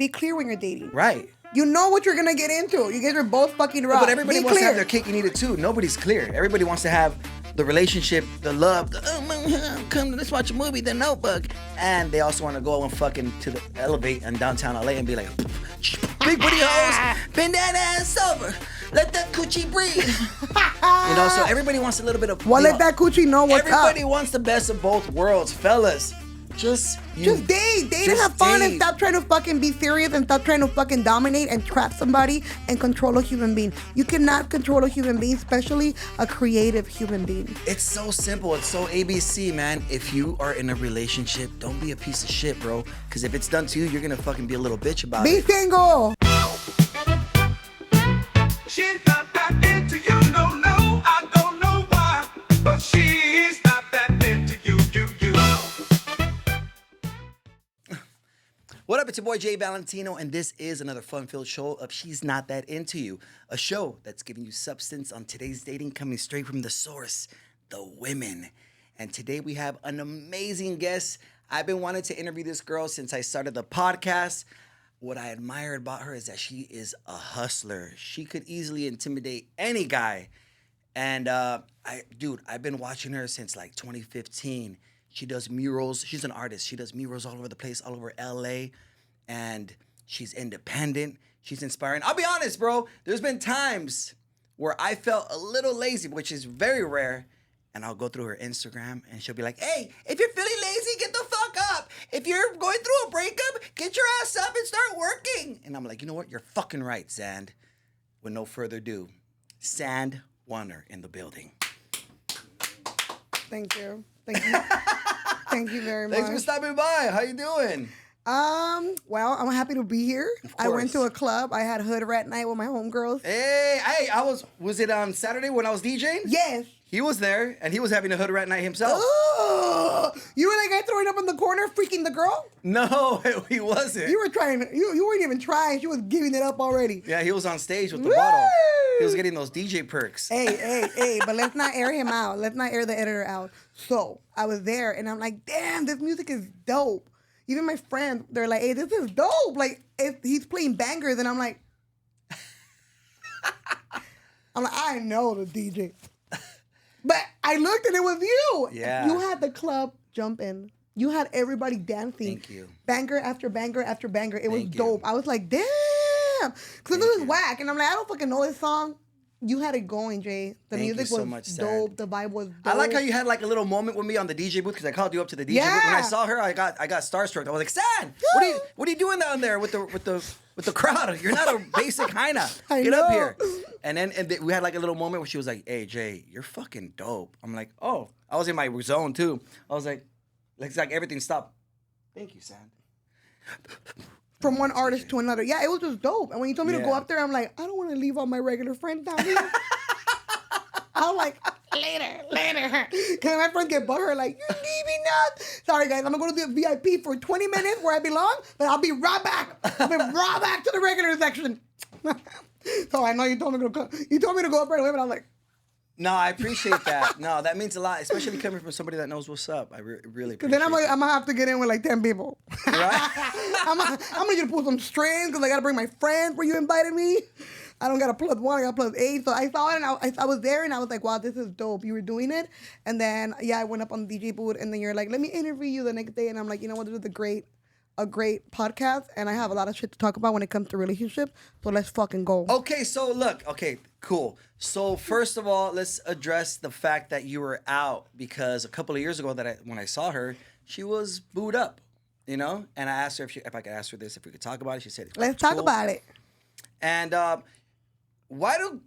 Be clear when you're dating. Right. You know what you're gonna get into. You guys are both fucking raw. But everybody wants to have their cake and eat it too. Nobody's clear. Everybody wants to have the relationship, the love, come let's watch a movie, The Notebook. And they also want to go and fucking to the elevate in downtown LA and be like, big booty hoes, bend that ass over. Let that coochie breathe. You know, so everybody wants a little bit of... Well, let that coochie know what's everybody up. wants the best of both worlds. Fellas, just date and have fun and stop trying to fucking be serious and stop trying to fucking dominate and trap somebody and control a human being. You cannot control a human being, especially a creative human being. It's so simple. It's so ABC, man. If you are in a relationship, don't be a piece of shit, bro. Because if it's done to you, you're going to fucking be a little bitch about it. Be single. She's not that into you, no, I don't know why, but she's not that into you. What up, it's your boy Jay Valentino, and this is another fun-filled show of She's Not That Into You, a show that's giving you substance on today's dating, coming straight from the source, the women. And today we have an amazing guest. I've been wanting to interview this girl since I started the podcast. What I admire about her is that she is a hustler. She could easily intimidate any guy. And I've been watching her since like 2015. She does murals. She's an artist. She does murals all over the place, all over LA. And she's independent. She's inspiring. I'll be honest, bro. There's been times where I felt a little lazy, which is very rare. And I'll go through her Instagram and she'll be like, hey, if you're feeling lazy, get the fuck up. If you're going through a breakup, get your ass up and start working. And I'm like, you know what? You're fucking right, Sand. With no further ado, Sand Oner in the building. Thank you. Thank you very much. Thanks for stopping by. How you doing? Well, I'm happy to be here. I went to a club. I had hood rat night with my homegirls. Hey, was it on Saturday when I was DJing? Yes. He was there, and he was having a hood rat night himself. Oh, you were that guy throwing up in the corner, freaking the girl? No, he wasn't. You were trying. You weren't even trying. She was giving it up already. Yeah, he was on stage with the bottle. He was getting those DJ perks. Hey, but let's not air him out. Let's not air the editor out. So I was there, and I'm like, damn, this music is dope. Even my friends, they're like, hey, this is dope. Like, he's playing bangers, and I'm like, I know the DJ. But I looked and it was you. Yeah. You had the club jumping. You had everybody dancing. Thank you. Banger after banger after banger. It was Thank dope. you. I was like, damn. Because it was whack. And I'm like, I don't fucking know this song. You had it going, Jay. The Thank music you so was much, dope. Sad. The vibe was dope. I like how you had like a little moment with me on the DJ booth because I called you up to the DJ booth. When I saw her, I got starstruck. I was like, Sad, what are you doing down there with the crowd? You're not a basic hyena. Get up here. And then we had like a little moment where she was like, hey, Jay, you're fucking dope. I'm like, oh. I was in my zone too. I was like, it's like everything stopped. Thank you, Sad. From one artist to another. Yeah, it was just dope. And when you told me to go up there, I'm like, I don't want to leave all my regular friends down here. I'm like, later. Because my friends get butthurt like, you're leaving us. Sorry, guys. I'm going to go to the VIP for 20 minutes where I belong, but I'll be right back. I'll be right back to the regular section. So I know you told me to go. You told me to go up right away, but I'm like. No, I appreciate that. No, that means a lot, especially coming from somebody that knows what's up. I really appreciate it. Then I'm going to have to get in with like 10 people. Right? I'm going to get to pull some strings because I got to bring my friends where you invited me. I don't got a +1, I got +8. So I saw it and I was there and I was like, wow, this is dope. You were doing it. And then, I went up on the DJ booth and then you're like, let me interview you the next day. And I'm like, you know what, this is a great podcast. And I have a lot of shit to talk about when it comes to relationships. So let's fucking go. Okay, so look. Okay, cool. So first of all, let's address the fact that you were out because a couple of years ago when I saw her, she was booed up, you know? And I asked her if I could ask her this, if we could talk about it. She said, let's talk about it. And why do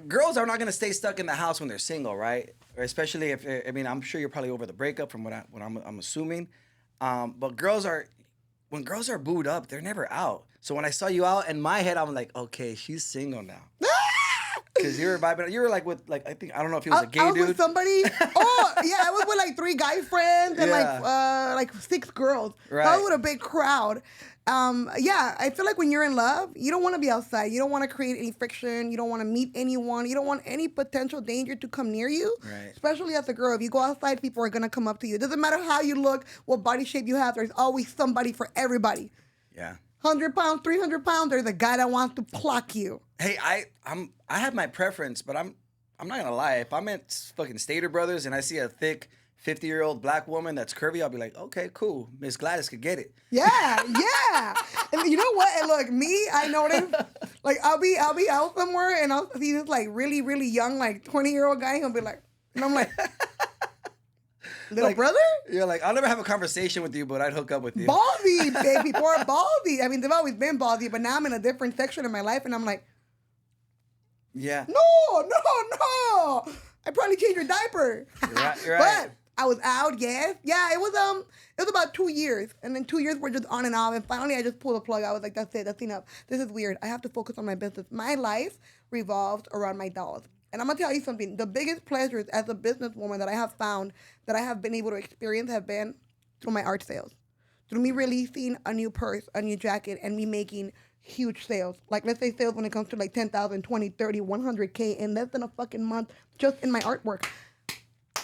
girls are not going to stay stuck in the house when they're single, right? Or especially if, I'm sure you're probably over the breakup from what I'm assuming. But when girls are booed up, they're never out. So when I saw you out, in my head, I'm like, okay, she's single now. Because you were vibing. You were like with I don't know if he was a gay dude. I was with somebody. I was with like 3 guy friends and like 6 girls. Right. So I was with a big crowd. I feel like when you're in love, you don't want to be outside. You don't want to create any friction. You don't want to meet anyone. You don't want any potential danger to come near you. Right. Especially as a girl. If you go outside, people are going to come up to you. It doesn't matter how you look, what body shape you have. There's always somebody for everybody. Yeah. 100 pounds, 300 pounds, or the guy that wants to pluck you? Hey, I have my preference, but I'm not gonna lie. If I'm at fucking Stater Brothers and I see a thick 50-year-old black woman that's curvy, I'll be like, okay, cool. Miss Gladys could get it. Yeah, yeah. And you know what? And look, me, I noticed, like, I'll be out somewhere and I'll see this, like, really, really young, like, 20-year-old guy. He'll be like, and I'm like, little Like, brother? You're like, I'll never have a conversation with you, but I'd hook up with you. Ballsy, baby, poor ballsy. I mean, they've always been ballsy, but now I'm in a different section in my life, and I'm like, Yeah. no. I probably changed your diaper. Right, right. But I was out, yes. Yeah, it was about 2 years. And then 2 years were just on and off. And finally I just pulled the plug. I was like, that's it, that's enough. This is weird. I have to focus on my business. My life revolves around my dolls. And I'm gonna tell you something. The biggest pleasures as a businesswoman that I have found, that I have been able to experience, have been through my art sales. Through me releasing a new purse, a new jacket, and me making huge sales. Like, let's say sales when it comes to like 10,000, 20, 30, 100K in less than a fucking month just in my artwork.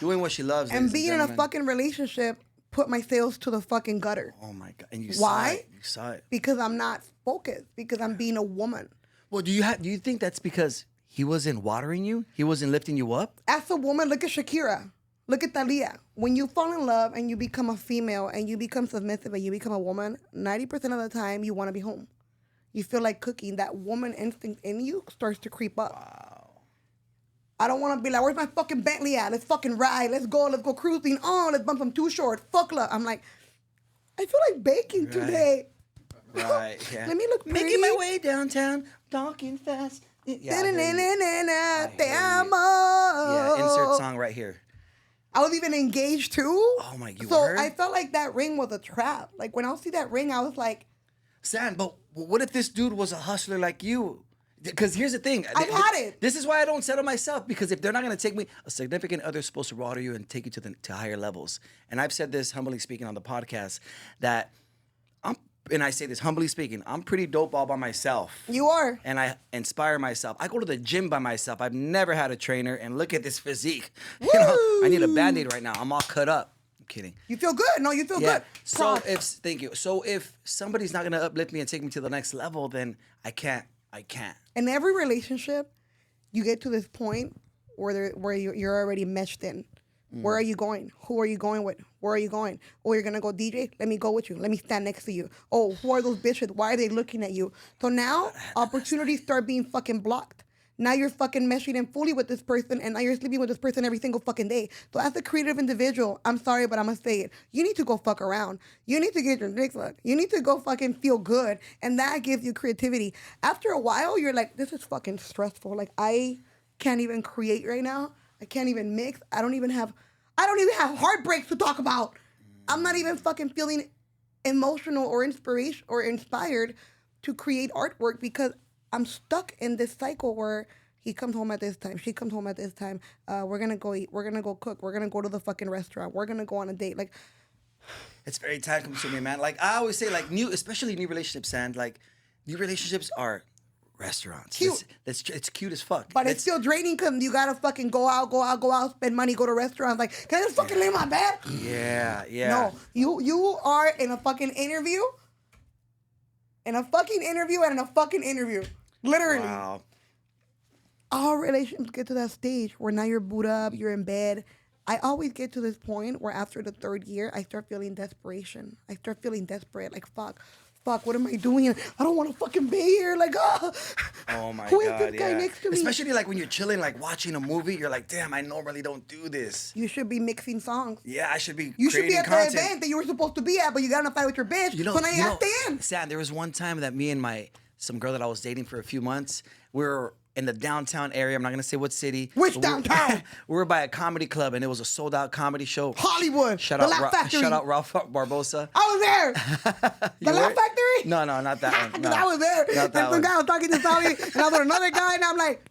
Doing what she loves. And being in a fucking relationship put my sales to the fucking gutter. Oh my God. And you Why? saw it. You saw it. Because I'm not focused. Because I'm being a woman. Well, do you think that's because he wasn't watering you? He wasn't lifting you up? As a woman, look at Shakira. Look at Thalia. When you fall in love and you become a female and you become submissive and you become a woman, 90% of the time you want to be home. You feel like cooking. That woman instinct in you starts to creep up. Wow. I don't want to be like, where's my fucking Bentley at? Let's fucking ride. Let's go cruising. Oh, let's bump some Too Short. Fuck love. I'm like, I feel like baking today. Right, yeah. Let me look pretty. Making my way downtown, talking fast. Yeah, I hear you. Te amo. Yeah, insert song right here. I was even engaged too. Oh my, you So were? I felt like that ring was a trap. Like when I see that ring, I was like, San, but what if this dude was a hustler like you? Because here's the thing. I've had it. This is why I don't settle myself, because if they're not going to take me, a significant other is supposed to water you and take you to higher levels. And I've said this, humbly speaking, on the podcast, that and I say this humbly speaking, I'm pretty dope all by myself. you are. And I inspire myself. I go to the gym by myself. I've never had a trainer, and look at this physique. You know, I need a Band-Aid right now. I'm all cut up. I'm kidding. You feel good. No, you feel Yeah. good. So Props. thank you. So if somebody's not gonna uplift me and take me to the next level, then I can't. In every relationship, you get to this point where you're already meshed in. Where are you going? Who are you going with? Where are you going? Oh, you're going to go DJ? Let me go with you. Let me stand next to you. Oh, who are those bitches? Why are they looking at you? So now opportunities start being fucking blocked. Now you're fucking meshing in fully with this person, and now you're sleeping with this person every single fucking day. So as a creative individual, I'm sorry, but I'm going to say it. You need to go fuck around. You need to get your dick sucked. You need to go fucking feel good, and that gives you creativity. After a while, you're like, this is fucking stressful. Like, I can't even create right now. I can't even mix. I don't even have heartbreaks to talk about. I'm not even fucking feeling emotional or inspiration or inspired to create artwork because I'm stuck in this cycle where he comes home at this time, she comes home at this time. We're gonna go eat. We're gonna go cook. We're gonna go to the fucking restaurant. We're gonna go on a date. Like, It's very time consuming, man. Like I always say, like especially new relationships, and like new relationships are restaurants. Cute. It's cute as fuck. but it's still draining because you gotta fucking go out, spend money, go to restaurants. Like, can I just fucking lay in my bed? Yeah. No, you are in a fucking interview. In a fucking interview and in a fucking interview. Literally. Wow. All relationships get to that stage where now you're boot up, you're in bed. I always get to this point where after the third year, I start feeling desperation. I start feeling desperate. Like, fuck, what am I doing? I don't want to fucking be here. Like, Oh my who is God, this guy next to me? Especially like when you're chilling, like watching a movie, you're like, damn, I normally don't do this. You should be mixing songs. Yeah, I should be You should be creating at content. the event that you were supposed to be at, but you got in a fight with your bitch. So now you have to stay in. Sam, there was one time that me and some girl that I was dating for a few months, we were in the downtown area. I'm not gonna say what city. Which but downtown? We were by a comedy club, and it was a sold out comedy show. Hollywood. Shout The out, Laugh Factory. shout out Ralph Barbosa. I was there. You The Laugh were? Factory? No, not that one. No. I was there. Not And that some one. guy was talking to Sally, and I was with another guy, and I'm like,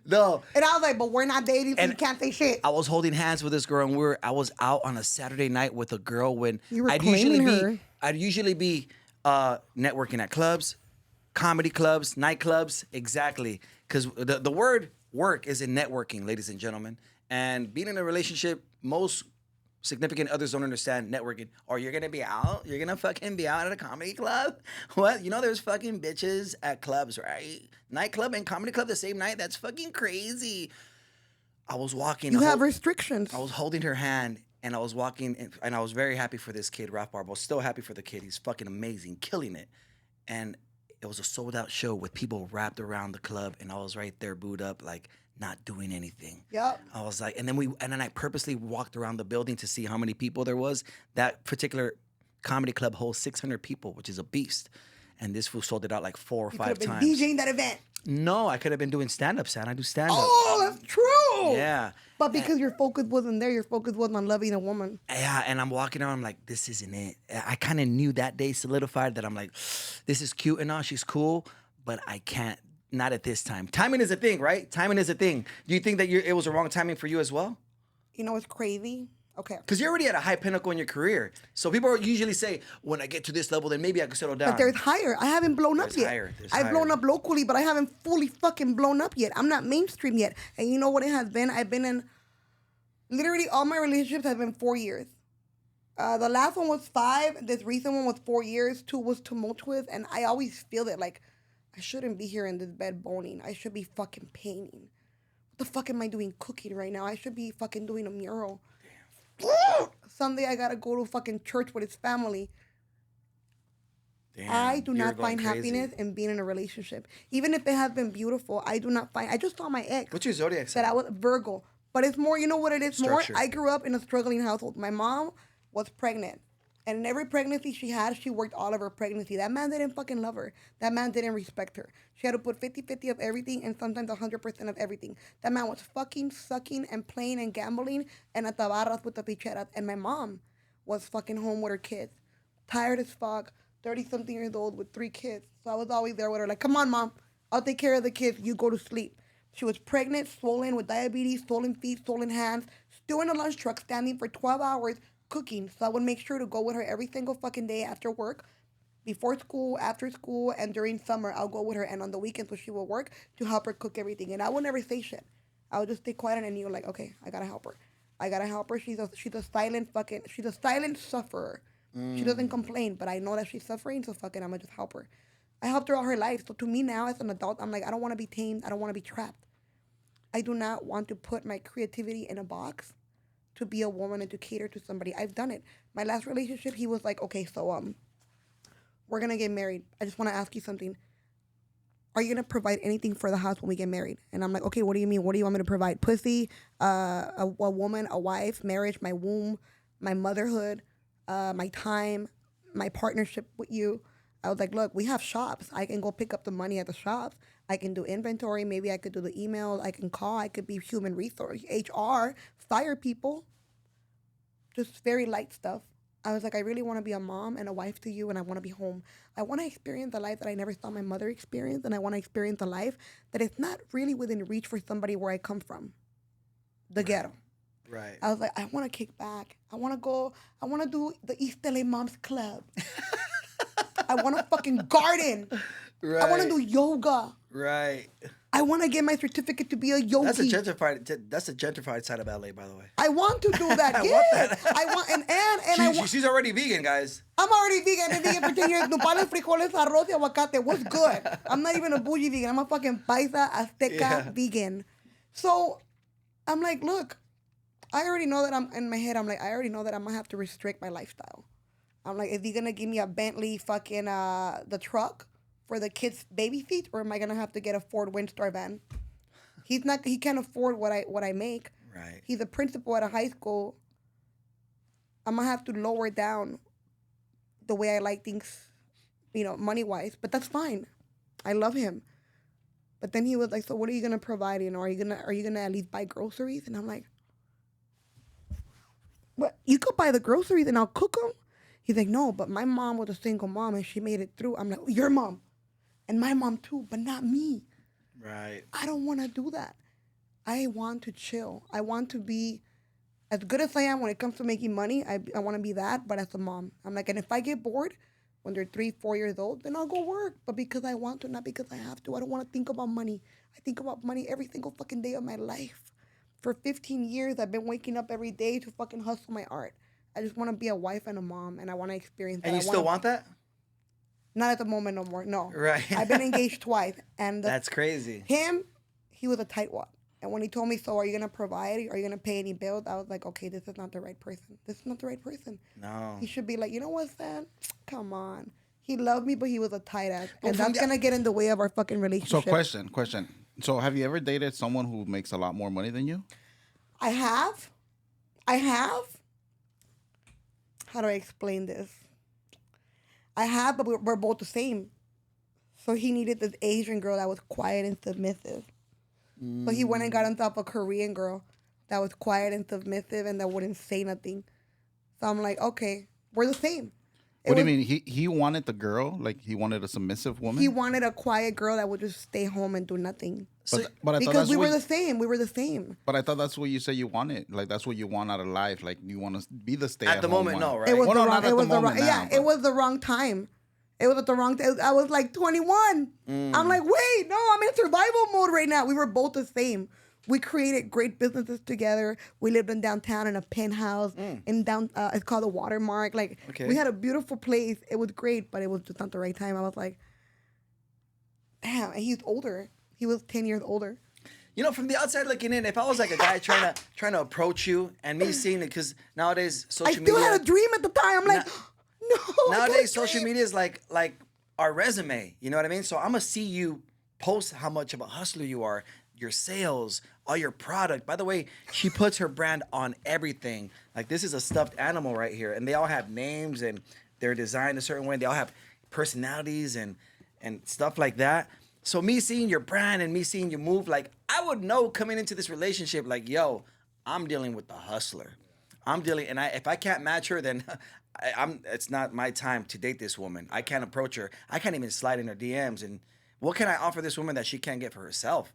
No. and I was like, but we're not dating, so And you can't say shit. I was holding hands with this girl, and I was out on a Saturday night with a girl when You were I'd claiming her. usually be networking at clubs, comedy clubs, nightclubs, exactly. Because the word work is in networking, ladies and gentlemen. And being in a relationship, most significant others don't understand networking. Or you're gonna be out. You're gonna fucking be out at a comedy club. What? You know, there's fucking bitches at clubs, right? Nightclub and comedy club the same night. That's fucking crazy. I was walking. You have restrictions. I was holding her hand and I was walking, and I was very happy for this kid, Ralph Barber. I was still happy for the kid. He's fucking amazing, killing it. And it was a sold out show with people wrapped around the club, and I was right there, booed up, like not doing anything. Yep. I was like, and then I purposely walked around the building to see how many people there was. That particular comedy club holds 600 people, which is a beast. And this fool sold it out like 4 or 5 times. DJing that event. No, I could have been doing stand-up, Sam. I do stand-up. Oh, that's true. Yeah. But because your focus wasn't there, your focus wasn't on loving a woman. Yeah, and I'm walking around, I'm like, this isn't it. I kind of knew that day, solidified that I'm like, this is cute and all, she's cool, but I can't, not at this time. Timing is a thing, right? Timing is a thing. Do you think that it was a wrong timing for you as well? You know what's crazy? Okay. Because you're already at a high pinnacle in your career. So people usually say, when I get to this level, then maybe I can settle down. But there's higher. I haven't blown up yet. I've blown up locally, but I haven't fully fucking blown up yet. I'm not mainstream yet. And you know what it has been? I've been in, literally all my relationships have been 4 years. The last one was 5. This recent one was 4 years. 2 was tumultuous. And I always feel that, like, I shouldn't be here in this bed boning. I should be fucking painting. What the fuck am I doing cooking right now? I should be fucking doing a mural. Someday I gotta go to fucking church with his family. Damn, I do not find crazy. happiness in being in a relationship. Even if it has been beautiful, I do not find. I just saw my ex. What's your zodiac sign? That I was Virgo. But it's more, you know what it is? Structure. More, I grew up in a struggling household. My mom was pregnant. And in every pregnancy she had, she worked all of her pregnancy. That man didn't fucking love her. That man didn't respect her. She had to put 50-50 of everything and sometimes 100% of everything. That man was fucking, sucking, and playing and gambling and at the barras with the picheras. And my mom was fucking home with her kids. Tired as fuck, 30-something years old with 3 kids. So I was always there with her like, come on, Mom. I'll take care of the kids. You go to sleep. She was pregnant, swollen with diabetes, swollen feet, swollen hands, still in a lunch truck, standing for 12 hours, cooking. So I would make sure to go with her every single fucking day after work, before school, after school, and during summer, I'll go with her. And on the weekends when she will work, to help her cook everything. And I would never say shit. I would just stay quiet and I knew, like, okay, I gotta help her. I gotta help her. She's a silent sufferer. She doesn't complain, but I know that she's suffering, so fucking, I'm gonna just help her. I helped her all her life. So to me now, as an adult, I'm like, I don't want to be tamed. I don't want to be trapped. I do not want to put my creativity in a box to be a woman and to cater to somebody. I've done it. My last relationship, he was like, okay, so we're gonna get married. I just want to ask you something. Are you gonna provide anything for the house when we get married? And I'm like, okay, what do you mean? What do you want me to provide? Pussy, a woman, a wife, marriage, my womb, my motherhood, my time, my partnership with you. I was like, look, we have shops. I can go pick up the money at the shops. I can do inventory. Maybe I could do the emails. I can call. I could be human resource, HR, fire people. Just very light stuff. I was like, I really want to be a mom and a wife to you, and I want to be home. I want to experience the life that I never saw my mother experience, and I want to experience a life that is not really within reach for somebody where I come from, the ghetto. Right. I was like, I want to kick back. I want to go. I want to do the East LA Moms Club. I want to fucking garden. Right. I want to do yoga. Right. I want to get my certificate to be a yogi. That's a gentrified side of LA, by the way. I want to do that. I Yeah. want that. I want and I want. She's already vegan, guys. I'm already vegan. I've been vegan for 10 years. Nopales, frijoles, arroz, y aguacate. What's good? I'm not even a bougie vegan. I'm a fucking paisa, azteca vegan. So I'm like, look, I already know that I'm in my head. I'm like, I already know that I'm gonna have to restrict my lifestyle. I'm like, is he gonna give me a Bentley fucking the truck for the kids' baby feet, or am I gonna have to get a Ford Windstar van? He can't afford what I make. Right. He's a principal at a high school. I'm gonna have to lower down the way I like things, money wise. But that's fine. I love him. But then he was like, so what are you gonna provide? Are you gonna at least buy groceries? And I'm like, what? You could buy the groceries and I'll cook them. He's like, no, but my mom was a single mom and she made it through. I'm like, your mom. And my mom too, but not me. Right. I don't want to do that. I want to chill. I want to be as good as I am when it comes to making money. I want to be that, but as a mom. I'm like, and if I get bored when they're 3-4 years old, then I'll go work. But because I want to, not because I have to. I don't want to think about money. I think about money every single fucking day of my life. For 15 years, I've been waking up every day to fucking hustle my art. I just want to be a wife and a mom, and I want to experience that. And you still want that? Not at the moment no more, no. Right. I've been engaged twice. And That's crazy. He was a tightwad. And when he told me, so are you going to provide? Are you going to pay any bills? I was like, okay, this is not the right person. This is not the right person. No. He should be like, you know what, Stan? Come on. He loved me, but he was a tight ass. And that's going to get in the way of our fucking relationship. So question. So have you ever dated someone who makes a lot more money than you? I have. How do I explain this? I have, but we're both the same. So he needed this Asian girl that was quiet and submissive. So he went and got on top of a Korean girl that was quiet and submissive and that wouldn't say nothing. So I'm like, okay, we're the same. What do you mean? He wanted the girl? Like he wanted a submissive woman? He wanted a quiet girl that would just stay home and do nothing. But I thought Because that's we what were the same. We were the same. But I thought that's what you said you wanted. Like that's what you want out of life. Like you want to be the stay At the moment, no, right? It was Well, the no, wrong. not at It was the the moment wrong. now, Yeah, but- it was the wrong time. It was at the wrong time. I was like 21. I'm like, wait, no, I'm in survival mode right now. We were both the same. We created great businesses together. We lived in downtown in a penthouse in it's called the Watermark. Like we had a beautiful place. It was great, but it was just not the right time. I was like, damn. And he's older. He was 10 years older. You know, from the outside looking in, if I was like a guy trying to approach you and me seeing it, because nowadays social I still media, had a dream at the time. I'm like, no. I nowadays can't social dream. media is like our resume. You know what I mean? So I'm gonna see you post how much of a hustler you are, your sales, all your product. By the way, she puts her brand on everything. Like this is a stuffed animal right here, and they all have names and they're designed a certain way. They all have personalities and stuff like that. So me seeing your brand and me seeing you move, like I would know coming into this relationship, like, yo, I'm dealing with the hustler. If I can't match her, then it's not my time to date this woman. I can't approach her. I can't even slide in her DMs. And what can I offer this woman that she can't get for herself?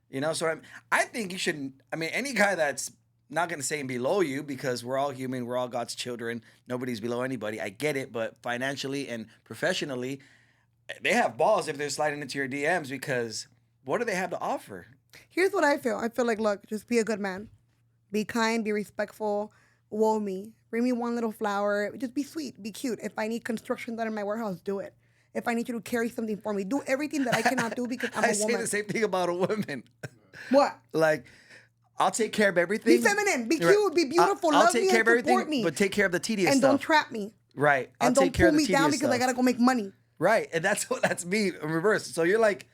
You know, so I think you should, any guy that's not going to say below you, because we're all human, we're all God's children, nobody's below anybody. I get it, but financially and professionally, they have balls if they're sliding into your DMs, because what do they have to offer? Here's what I feel. I feel like, look, just be a good man. Be kind, be respectful, woo me. Bring me one little flower. Just be sweet, be cute. If I need construction done in my warehouse, do it. If I need you to carry something for me, do everything that I cannot do because I'm a I woman. say the same thing about a woman. What? Like, I'll take care of everything. Be feminine, be cute, be beautiful, I'll love take me care and of everything, support me. but take care of the tedious and stuff. don't trap me. Right. I'll And take don't care pull of the me tedious down because I stuff. gotta go make money. Right. And that's me in reverse. So you're like,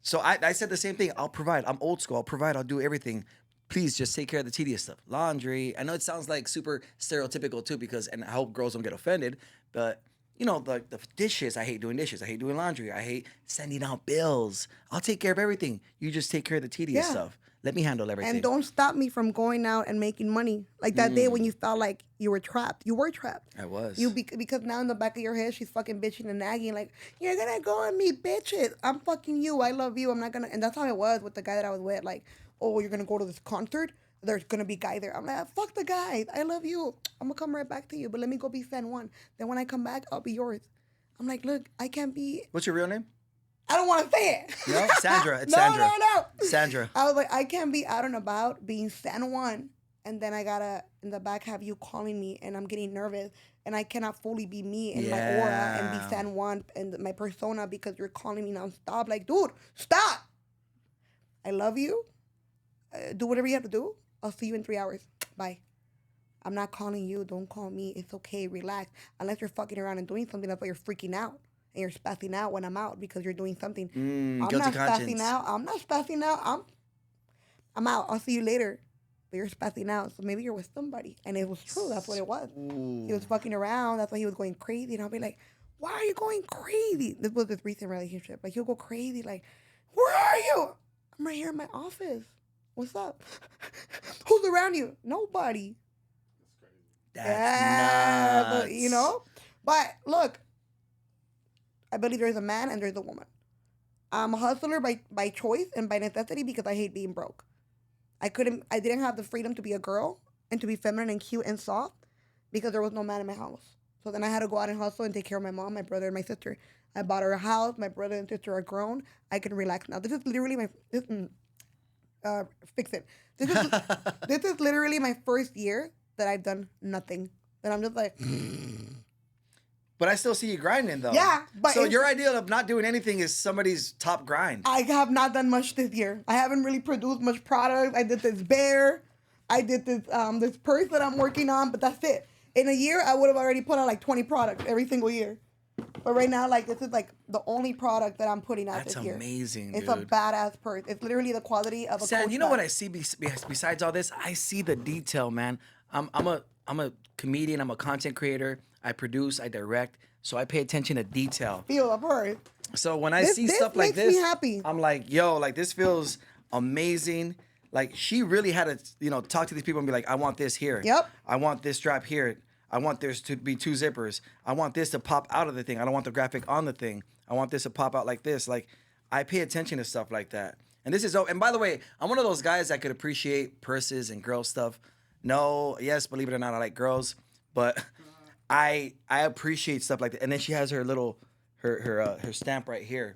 so I said the same thing. I'll provide. I'm old school. I'll provide. I'll do everything. Please just take care of the tedious stuff. Laundry. I know it sounds like super stereotypical too, and I hope girls don't get offended, but you know, the dishes. I hate doing dishes. I hate doing laundry. I hate sending out bills. I'll take care of everything. You just take care of the tedious Yeah. stuff. Let me handle everything. And don't stop me from going out and making money. Like that day when you felt like you were trapped. You were trapped. I was. Because now in the back of your head, she's fucking bitching and nagging like, you're gonna go and meet bitches. I'm fucking you. I love you. I'm not gonna. And that's how it was with the guy that I was with. Like, oh, you're gonna go to this concert? There's gonna be a guy there. I'm like, fuck the guy. I love you. I'm gonna come right back to you. But let me go be fan one. Then when I come back, I'll be yours. I'm like, look, I can't be. What's your real name? I don't want to say it. No, Sandra. It's no, Sandra. no. Sandra. I was like, I can't be out and about being San Juan, and then I gotta in the back have you calling me, and I'm getting nervous, and I cannot fully be me in my aura and be San Juan and my persona because you're calling me nonstop. Like, dude, stop. I love you. Do whatever you have to do. I'll see you in 3 hours. Bye. I'm not calling you. Don't call me. It's okay. Relax. Unless you're fucking around and doing something, that's why you're freaking out. And you're spazzing out when I'm out because you're doing something. I'm guilty not conscience. spazzing out. I'm not spazzing out. I'm out. I'll see you later. But you're spazzing out. So maybe you're with somebody. And it was true. That's what it was. He was fucking around. That's why he was going crazy. And I'll be like, why are you going crazy? This was his recent relationship. Like, he'll go crazy. Like, where are you? I'm right here in my office. What's up? Who's around you? Nobody. That's nuts. But, you know? But look, I believe there's a man and there's a woman. I'm a hustler by choice and by necessity because I hate being broke. I didn't have the freedom to be a girl and to be feminine and cute and soft because there was no man in my house. So then I had to go out and hustle and take care of my mom, my brother, and my sister. I bought her a house. My brother and sister are grown. I can relax now. This is literally fix it. This is literally my first year that I've done nothing. That I'm just like, But I still see you grinding though. Yeah, but so it's- your ideal of not doing anything is somebody's top grind. I have not done much this year. I haven't really produced much product. I did this bear. I did this purse that I'm working on, but that's it. In a year, I would have already put out like 20 products every single year. But right now, like, this is like the only product that I'm putting out That's this year. amazing, It's dude. a badass purse. It's literally the quality of a Sam, Coach you know what bag. I see besides all this? I see the detail, man. I'm a comedian. I'm a content creator. I produce. I direct. So I pay attention to detail. Feel a purse. So when I This- see this stuff like makes me this, happy. I'm like, yo, like this feels amazing. Like she really had to, talk to these people and be like, I want this here. Yep. I want this strap here. I want this to be 2 zippers. I want this to pop out of the thing. I don't want the graphic on the thing. I want this to pop out like this. Like I pay attention to stuff like that. And this is and by the way, I'm one of those guys that could appreciate purses and girl stuff. No, yes, believe it or not, I like girls, but I appreciate stuff like that. And then she has her little her stamp right here.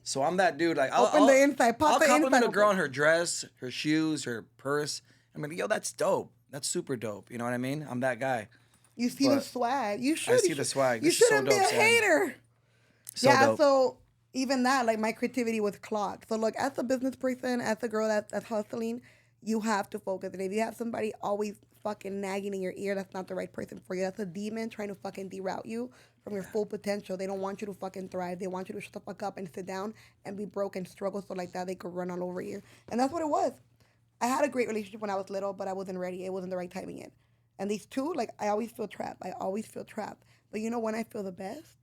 So I'm that dude. Like Open the inside, pop I'll the compliment inside a girl open. on her dress, her shoes, her purse. I mean, yo, that's dope. That's super dope. You know what I mean? I'm that guy. You see the But swag. You should. see you the should- swag. You This is so shouldn't be dope, a Sam. hater. So yeah, dope. so even that, like my creativity was clogged. So look, as a business person, as a girl that's hustling, you have to focus. And if you have somebody always fucking nagging in your ear, that's not the right person for you. That's a demon trying to fucking deroute you from your full potential. They don't want you to fucking thrive. They want you to shut the fuck up and sit down and be broke and struggle so like that they could run all over you. And that's what it was. I had a great relationship when I was little, but I wasn't ready. It wasn't the right timing yet. And these two, like, I always feel trapped. I always feel trapped. But you know when I feel the best?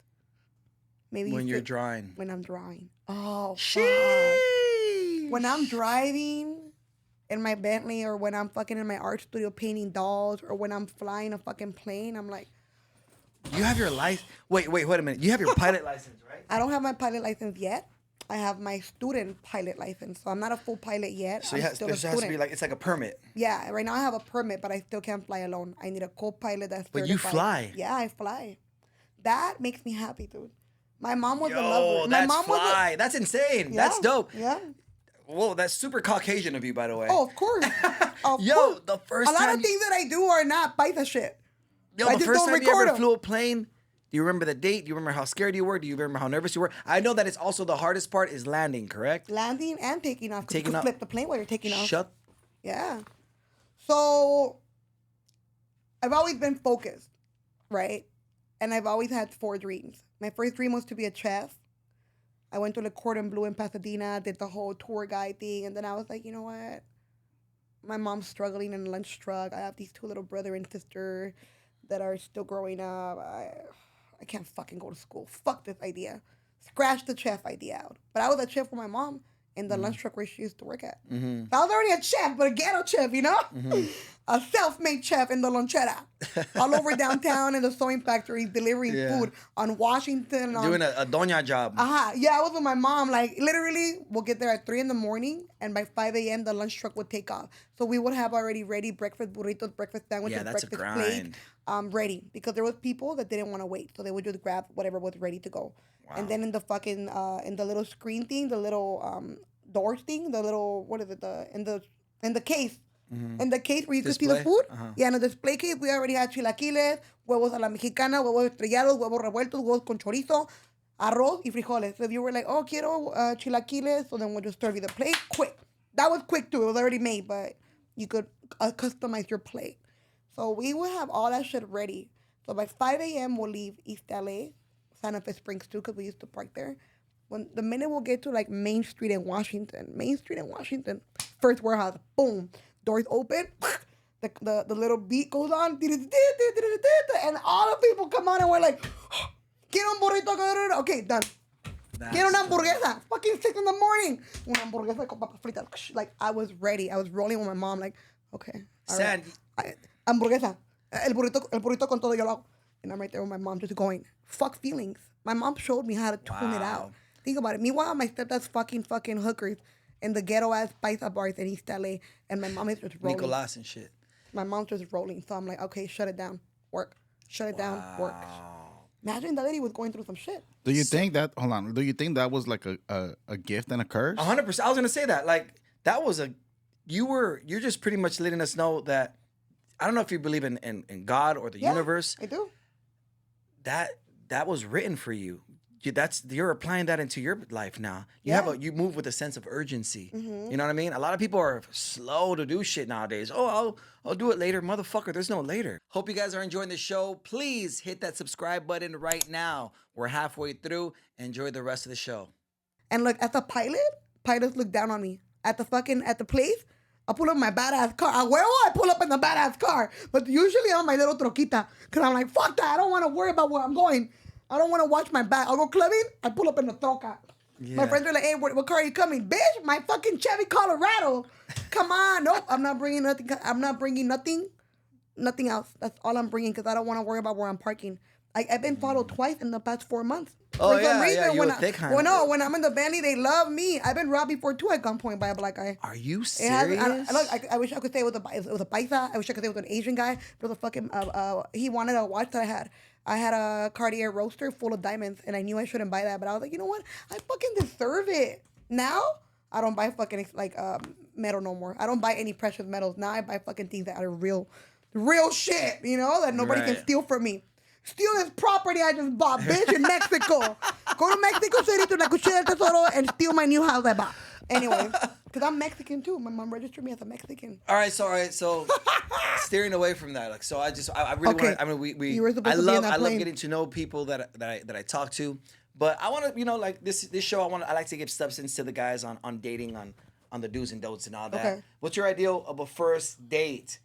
Maybe When you you're feel- drawing. When I'm drawing. Oh, fuck. Sheesh. When I'm driving in my Bentley or when I'm fucking in my art studio painting dolls or when I'm flying a fucking plane, I'm like, You have your license. Wait a minute. You have your pilot license, right? I don't have my pilot license yet. I have my student pilot license. So I'm not a full pilot yet. So I'm there still a has to student. be like, it's like a permit. Yeah, right now I have a permit, but I still can't fly alone. I need a co-pilot that's But you certified. fly. Yeah, I fly. That makes me happy, dude. My mom was a Yo, lover. My that's mom was fly. That's insane. Yeah, That's dope. Yeah. Whoa, that's super Caucasian of you, by the way. Oh, of course. Of Yo, course. the first a lot time of things that I do are not paisa shit. Yo, I the just first don't time you ever record 'em. flew a plane, do you remember the date? Do you remember how scared you were? Do you remember how nervous you were? I know that it's also the hardest part is landing, correct? Landing and taking off. 'Cause Taking you off. can flip the plane while you're taking off. Shut. Yeah. So I've always been focused, right? And I've always had 4 dreams. My first dream was to be a chef. I went to Le Cordon Bleu in Pasadena, did the whole tour guide thing, and then I was like, you know what? My mom's struggling in a lunch truck. I have these 2 little brother and sister that are still growing up. I can't fucking go to school. Fuck this idea. Scratch the chef idea out. But I was a chef for my mom in the lunch truck where she used to work at. I was already a chef, but a ghetto chef, you know? A self-made chef in the lonchera. All over downtown in the sewing factory, delivering Yeah. food on Washington. Doing a doña job. Yeah, I was with my mom. Like, literally, we'll get there at 3 in the morning, and by 5 a.m., the lunch truck would take off. So we would have already ready breakfast burritos, breakfast sandwiches, Yeah, that's a breakfast grind. plate, ready. Because there was people that didn't want to wait. So they would just grab whatever was ready to go. And then in the fucking, in the little screen thing, the little doors thing, the little, what is it, in the case. In the case where you could see the Display? food. Uh-huh. Yeah, in the display case, we already had chilaquiles, huevos a la mexicana, huevos estrellados, huevos revueltos, huevos con chorizo, arroz y frijoles. So if you were like, oh, quiero chilaquiles, so then we'll just serve you the plate quick. That was quick too. It was already made, but you could customize your plate. So we would have all that shit ready. So by 5 a.m., we'll leave East LA, Santa Fe Springs too, because we used to park there. When the minute we'll get to like Main Street in Washington, first warehouse, boom, doors open, the little beat goes on, and all the people come on and we're like, quiero un burrito, okay, done. Quiero una hamburguesa, fucking 6 in the morning. Una hamburguesa con papas fritas. Like, I was ready. I was rolling with my mom, like, okay. all right. Hamburguesa. El burrito con todo yo lo hago. And I'm right there with my mom just going, fuck feelings. My mom showed me how to tune it out. Think about it. Meanwhile, my stepdad's fucking hookers in the ghetto-ass paisa bars in East LA. And my mom is just rolling. Nicolas and shit. My mom's just rolling. So I'm like, okay, shut it down. Work. Shut it down. Work. Imagine that lady was going through some shit. Do you think that? Hold on. Do you think that was like a gift and a curse? 100%. I was gonna say that. Like that was you're just pretty much letting us know that I don't know if you believe in God or the universe. I do. That was written for you. You're applying that into your life now. You move with a sense of urgency. You know what I mean? A lot of people are slow to do shit nowadays. Oh, I'll do it later, motherfucker. There's no later. Hope you guys are enjoying the show. Please hit that subscribe button right now. We're halfway through. Enjoy the rest of the show. And look, as a pilots look down on me. At the place, I pull up my badass car. A huevo, I pull up in the badass car. But usually I'm on my little troquita. Because I'm like, fuck that. I don't want to worry about where I'm going. I don't want to watch my back. I'll go clubbing. I pull up in the troca. Yeah. My friends are like, hey, what car are you coming? Bitch, my fucking Chevy Colorado. Come on. Nope, I'm not bringing nothing. I'm not bringing nothing else. That's all I'm bringing because I don't want to worry about where I'm parking. I've been followed twice in the past 4 months. For some reason, when I'm in the Bentley, they love me. I've been robbed before too at gunpoint by a black guy. Are you serious? I wish I could say it was a paisa. I wish I could say it was an Asian guy. But the fucking he wanted a watch that I had. I had a Cartier Roadster full of diamonds, and I knew I shouldn't buy that. But I was like, you know what? I fucking deserve it. Now I don't buy fucking metal no more. I don't buy any precious metals. Now I buy fucking things that are real shit. You know that nobody can steal from me. Steal this property I just bought, bitch, in Mexico. Go to Mexico City to La Cuchilla del Tesoro and steal my new house I bought. Anyway, because I'm Mexican too. My mom registered me as a Mexican. All right, so steering away from that. Like, so I really want. I mean, I love getting to know people that I talk to. But I want to, like this show. I like to give substance to the guys on dating, on the do's and don'ts and all that. Okay. What's your ideal of a first date?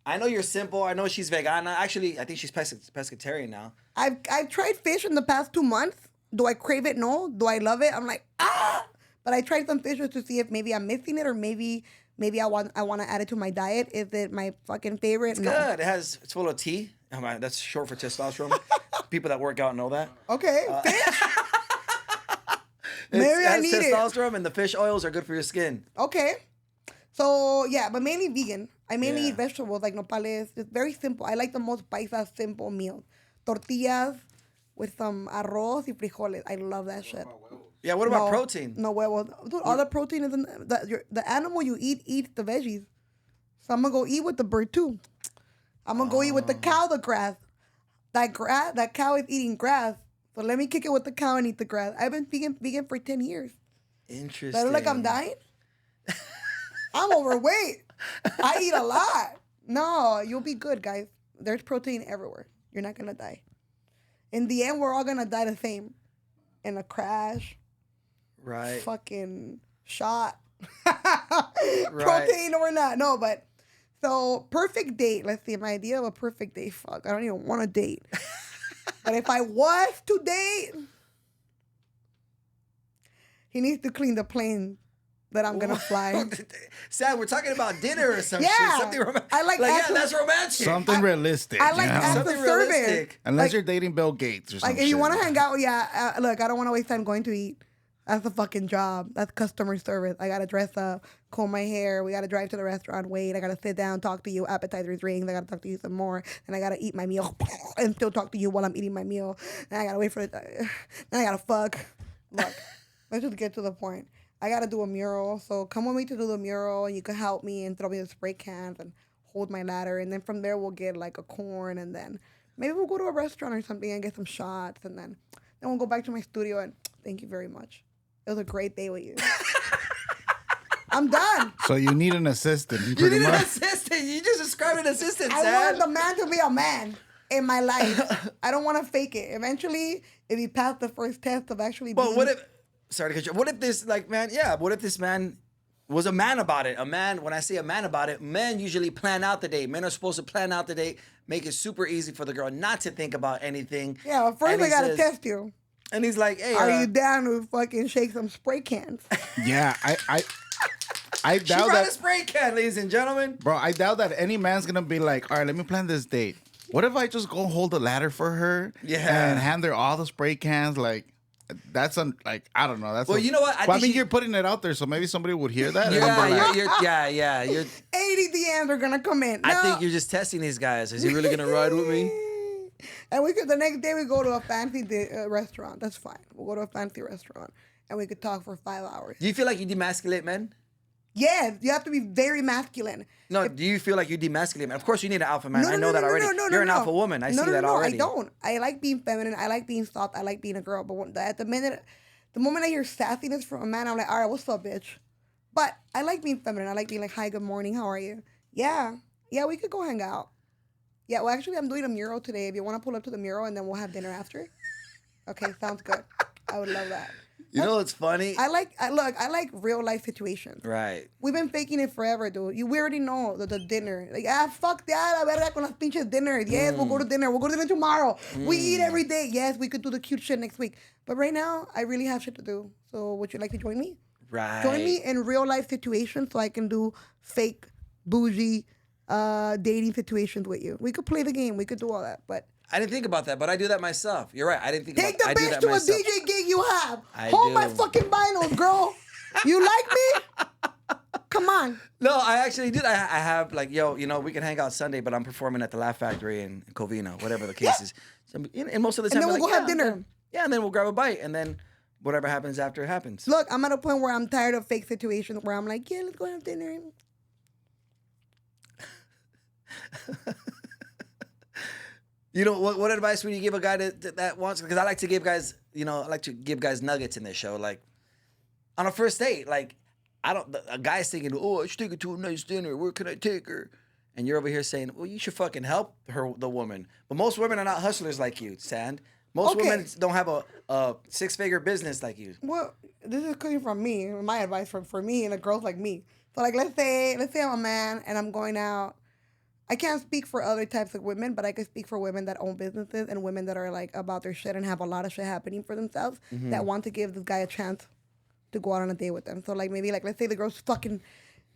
I know you're simple. I know she's vegana. Actually, I think she's pescatarian now. I've tried fish in the past 2 months. Do I crave it? No. Do I love it? I'm like, ah! But I tried some fish to see if maybe I'm missing it or maybe I want to add it to my diet. Is it my fucking favorite? It's good. It's full of T. Oh, man, that's short for testosterone. People that work out know that. Okay. Fish? Maybe I need it. Testosterone and the fish oils are good for your skin. Okay. So, yeah, but mainly vegan. I mainly eat vegetables like nopales. It's very simple. I like the most paisa simple meals. Tortillas with some arroz y frijoles. I love that shit. Yeah, what about protein? No huevos. Dude, all the protein is in the animal you eats the veggies. So I'm going to go eat with the bird too. I'm going to go eat with the cow the grass. That cow is eating grass. So let me kick it with the cow and eat the grass. I've been vegan for 10 years. Interesting. Does it look like I'm dying? I'm overweight. I eat a lot. No, you'll be good, guys. There's protein everywhere. You're not going to die. In the end, we're all going to die the same. In a crash. Right. Fucking shot. Right. Protein or not. No, but so perfect date. Let's see. My idea of a perfect date. Fuck. I don't even want to date. But if I was to date, he needs to clean the plane that I'm gonna fly. Sad, we're talking about dinner or some shit. Something romantic. I like that's romantic. Something realistic. I like something realistic. Unless you're dating Bill Gates or something. Like if you want to hang out, look, I don't want to waste time going to eat. That's a fucking job. That's customer service. I gotta dress up, comb my hair. We gotta drive to the restaurant, wait. I gotta sit down, talk to you. Appetizers rings. I gotta talk to you some more. And I gotta eat my meal and still talk to you while I'm eating my meal. And I gotta wait for it. Then I gotta fuck. Look, let's just get to the point. I gotta do a mural, so come with me to do the mural, and you can help me and throw me the spray cans and hold my ladder, and then from there we'll get like a corn, and then maybe we'll go to a restaurant or something and get some shots, and then we'll go back to my studio and thank you very much. It was a great day with you. I'm done. So you need an assistant. You need an assistant. You just described an assistant, I want the man to be a man in my life. I don't want to fake it. Eventually, if he passed the first test of actually being... What if... Sorry to cut you. What if this, what if this man was a man about it? A man, when I say a man about it, men usually plan out the date. Men are supposed to plan out the date, make it super easy for the girl not to think about anything. Yeah, well, first I got to test you. And he's like, hey. Are you down to fucking shake some spray cans? Yeah, I doubt she brought a spray can, ladies and gentlemen. Bro, I doubt that any man's going to be like, all right, let me plan this date. What if I just go hold the ladder for her? Yeah. And hand her all the spray cans, like... That's I don't know. That's you know what? I mean, you're putting it out there, so maybe somebody would hear that. Yeah, you're 80 DMs are gonna come in. I think you're just testing these guys. Is he really gonna ride with me? And the next day we go to a fancy restaurant. That's fine. We'll go to a fancy restaurant and we could talk for 5 hours. Do you feel like you demasculate men? Yes, you have to be very masculine. No, do you feel like you demasculate? Of course, you need an alpha man. No, I no, know no, that no, already. no, no, You're an no. alpha woman. I see that already. I don't. I like being feminine. I like being soft. I like being a girl. But the moment I hear sassiness from a man, I'm like, all right, what's up, bitch? But I like being feminine. I like being like, hi, good morning, how are you? Yeah, we could go hang out. Yeah, well, actually, I'm doing a mural today. If you want to pull up to the mural, and then we'll have dinner after. Okay, sounds good. I would love that. You know what's funny? I like real life situations. Right. We've been faking it forever, dude. We already know the dinner. Like, fuck that. La verga con las pinches dinner. Yes, we'll go to dinner. We'll go to dinner tomorrow. We eat every day. Yes, we could do the cute shit next week. But right now, I really have shit to do. So would you like to join me? Right. Join me in real life situations so I can do fake, bougie, dating situations with you. We could play the game. We could do all that. But I didn't think about that, but I do that myself. You're right. I didn't think take about the I do bitch that to myself. a DJ gig you have. I Hold do. my fucking vinyls, girl. You like me? Come on. No, I actually did. I have like, yo, we can hang out Sunday, but I'm performing at the Laugh Factory in Covina, whatever the case is. So, and most of the time, And then we're we'll like, go have dinner. Yeah, and then we'll grab a bite, and then whatever happens after it happens. Look, I'm at a point where I'm tired of fake situations where I'm like, yeah, let's go have dinner. What advice would you give a guy that wants? Because I like to give guys, nuggets in this show. Like on a first date, like a guy's thinking, oh, I should take her to a nice dinner. Where can I take her? And you're over here saying, well, you should fucking help the woman. But most women are not hustlers like you, Sand. Most women don't have a six-figure business like you. Well, this is coming from me. My advice for me and a girls like me. So like, let's say I'm a man and I'm going out. I can't speak for other types of women, but I can speak for women that own businesses and women that are like about their shit and have a lot of shit happening for themselves that want to give this guy a chance to go out on a date with them. So like maybe like let's say the girl's fucking,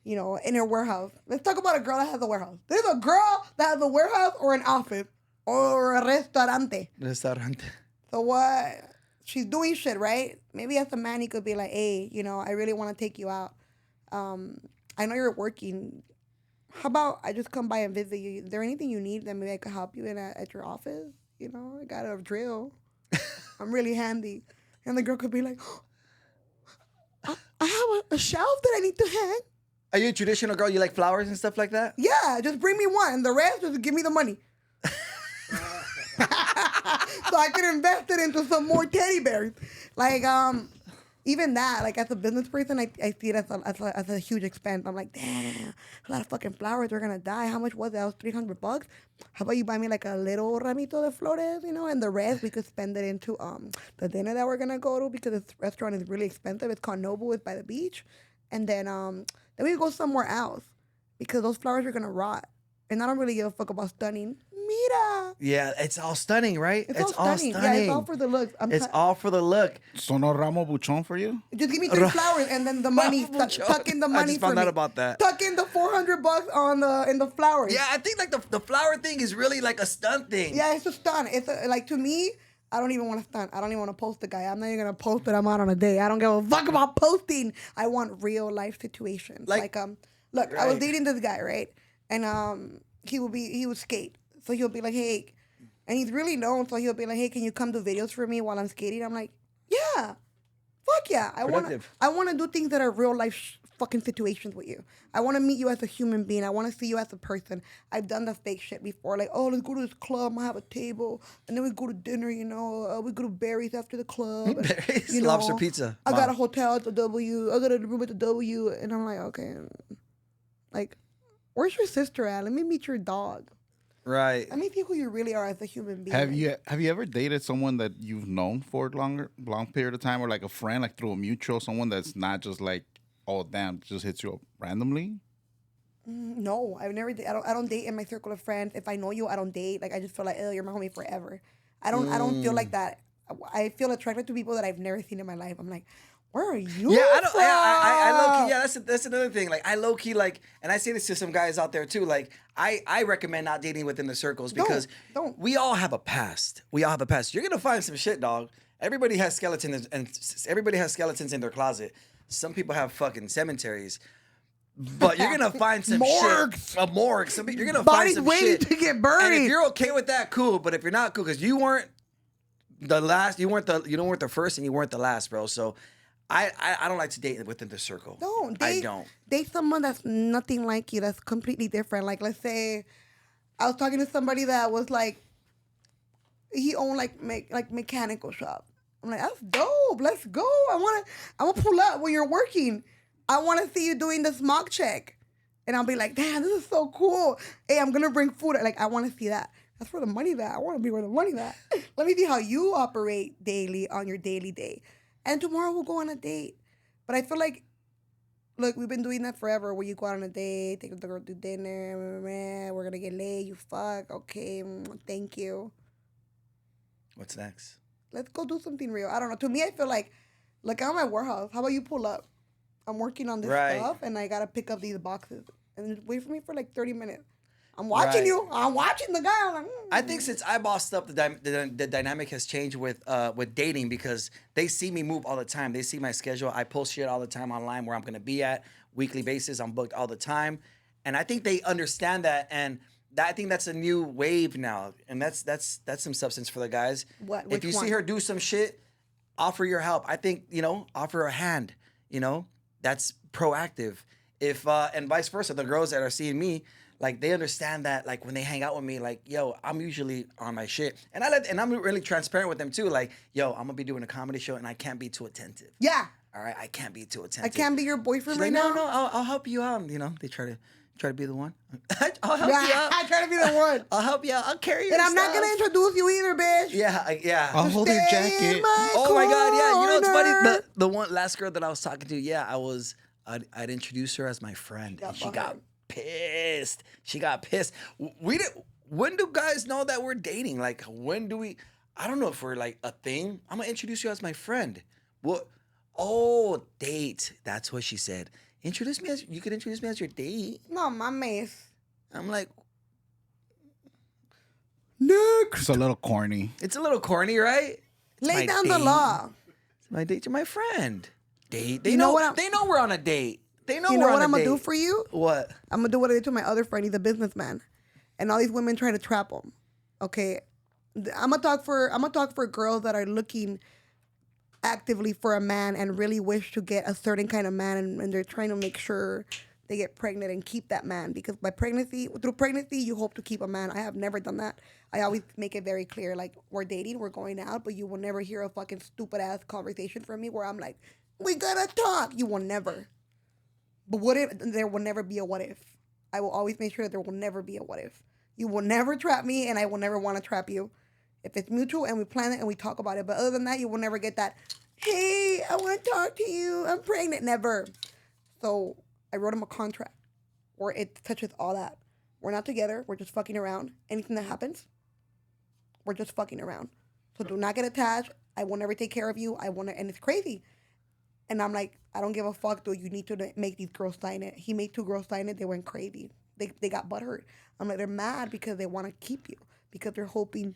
in her warehouse. Let's talk about a girl that has a warehouse. There's a girl that has a warehouse or an office or a restaurante. So what? She's doing shit, right? Maybe as a man, he could be like, hey, I really want to take you out. I know you're working. How about I just come by and visit you? Is there anything you need that maybe I could help you in at your office? I got a drill. I'm really handy. And the girl could be like, I have a shelf that I need to hang. Are you a traditional girl? You like flowers and stuff like that? Yeah, just bring me one. And the rest, just give me the money. So I can invest it into some more teddy bears. Like, even that, like as a business person, I see it as a huge expense. I'm like, damn, a lot of fucking flowers. We're gonna die. How much was it? That was $300. How about you buy me like a little ramito de flores, and the rest we could spend it into the dinner that we're gonna go to because this restaurant is really expensive. It's called Noble. It's by the beach, and then we go somewhere else because those flowers are gonna rot. And I don't really give a fuck about stunning. Mira. Yeah, it's all stunning, right? It's all stunning. Yeah, it's all for the look. It's all for the look. So no ramo buchon for you? Just give me 3 flowers and then the money. Tuck in the money. I just found out about that. Tuck in the $400 in the flowers. Yeah, I think like the flower thing is really like a stunt thing. Yeah, it's a stunt. It's like to me, I don't even want to stunt. I don't even want to post the guy. I'm not even gonna post that I'm out on a date. I don't give a fuck about posting. I want real life situations. Look, right. I was dating this guy, right? And he would skate. So he'll be like, hey, and he's really known. So he'll be like, hey, can you come do videos for me while I'm skating? I'm like, yeah, fuck yeah. I want to do things that are real life fucking situations with you. I want to meet you as a human being. I want to see you as a person. I've done the fake shit before. Like, oh, let's go to this club. I have a table. And then we go to dinner, we go to Barry's after the club. Barry's? Lobster pizza. I got a hotel at the W. I got a room at the W. And I'm like, okay. Like, where's your sister at? Let me meet your dog. Right. Let me see who you really are as a human being. Have you ever dated someone that you've known for a long period of time, or like a friend, like through a mutual, someone that's not just like, oh damn, just hits you up randomly? No, I've never. I don't date in my circle of friends. If I know you, I don't date. Like I just feel like, oh, you're my homie forever. I don't feel like that. I feel attracted to people that I've never seen in my life. I'm like, where are you? Yeah, from? I low key. Yeah, that's another thing. Like I low key like, and I say this to some guys out there too. Like I recommend not dating within the circles because don't. We all have a past. We all have a past. You're gonna find some shit, dog. Everybody has skeletons, and everybody has skeletons in their closet. Some people have fucking cemeteries. But you're gonna find some morgues. Shit. A morgue. You're gonna Bodies find some waiting shit to get buried. And if you're okay with that, cool. But if you're not cool, because you weren't the last, you weren't the first, and you weren't the last, bro. So I don't like to date within the circle. I don't. Date someone that's nothing like you, that's completely different. Like, let's say I was talking to somebody that was like, he owned like mechanical shop. I'm like, that's dope. Let's go. I wanna pull up when you're working. I wanna see you doing the smog check. And I'll be like, damn, this is so cool. Hey, I'm gonna bring food. Like, I wanna see that. That's where the money's at. I wanna be where the money's at. Let me see how you operate daily on your daily day. And tomorrow we'll go on a date. But I feel like, look, we've been doing that forever. Where you go out on a date, take the girl to dinner, we're gonna get laid, you fuck, okay, thank you. What's next? Let's go do something real. I don't know. To me, I feel like, look, I'm at my warehouse. How about you pull up? I'm working on this stuff, and I gotta pick up these boxes. And just wait for me for like 30 minutes. I'm watching you. I'm watching the guy. I'm like, I think since I bossed up, the dynamic has changed with dating because they see me move all the time. They see my schedule. I post shit all the time online where I'm gonna be at weekly basis. I'm booked all the time, and I think they understand that. And I think that's a new wave now, and that's some substance for the guys. What? If you see her do some shit, offer your help. I think offer a hand. That's proactive. If and vice versa, the girls that are seeing me. Like, they understand that, like, when they hang out with me, like, yo, I'm usually on my shit. And I'm really transparent with them, too. Like, yo, I'm going to be doing a comedy show, and I can't be too attentive. yeah. All right? I can't be too attentive. I can't be your boyfriend She's right like, now. No, I'll help you out. They try to be the one. I'll help you out. I try to be the one. I'll help you out. I'll carry your And I'm not stuff. going to introduce you either, bitch. Yeah. I'll hold your Stay in jacket. my Oh, my God, yeah. You know what's funny? corner. The one last girl that I was talking to, yeah, I'd introduce her as my friend. And she got pissed. She got pissed. When do guys know that we're dating? Like, when do we? I don't know if we're like a thing. I'm gonna introduce you as my friend. What? Oh, date. That's what she said. You could introduce me as your date. No, mames. I'm like, Next. It's a little corny. it's a little corny, right? It's Lay my down the date. law. It's my date to my friend. Date. You know what They know we're on a date. They know You we're know on what a I'm going date. to do for you? What? I'm going to do what I did to my other friend. He's a businessman. And all these women try to trap him. Okay? I'm going to talk for girls that are looking actively for a man and really wish to get a certain kind of man, and they're trying to make sure they get pregnant and keep that man, because through pregnancy you hope to keep a man. I have never done that. I always make it very clear, like, we're dating, we're going out, but you will never hear a fucking stupid ass conversation from me where I'm like, we gotta talk. You will never. But what if? There will never be a what if. I will always make sure that there will never be a what if. You will never trap me, and I will never want to trap you. If it's mutual and we plan it and we talk about it. But other than that, you will never get that, hey, I want to talk to you, I'm pregnant. Never. So I wrote him a contract where it touches all that. We're not together. We're just fucking around. Anything that happens, we're just fucking around. So do not get attached. I will never take care of you. And it's crazy. And I'm like, I don't give a fuck, though. You need to make these girls sign it. He made 2 girls sign it. They went crazy. They got butthurt. I'm like, they're mad because they want to keep you. Because they're hoping